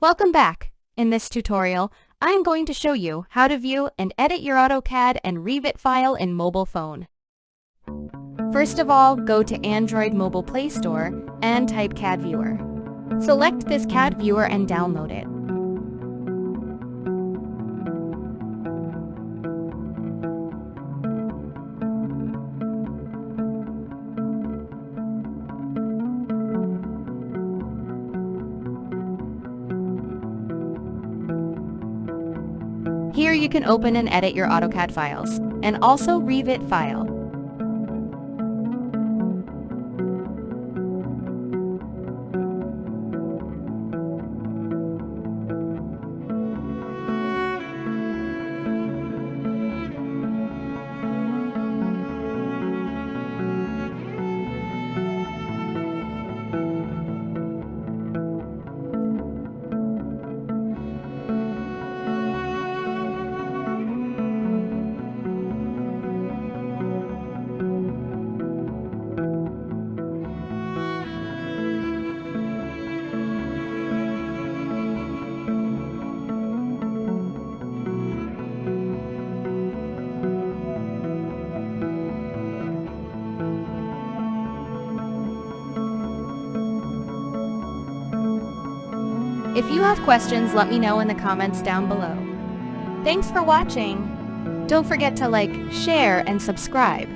Welcome back. In this tutorial, I am going to show you how to view and edit your AutoCAD and Revit file in mobile phone. First of all, go to Android Mobile Play Store and type CAD Viewer. Select this CAD Viewer and download it. Here you can open and edit your AutoCAD files, and also Revit file. If you have questions, let me know in the comments down below. Thanks for watching. Don't forget to like, share, and subscribe.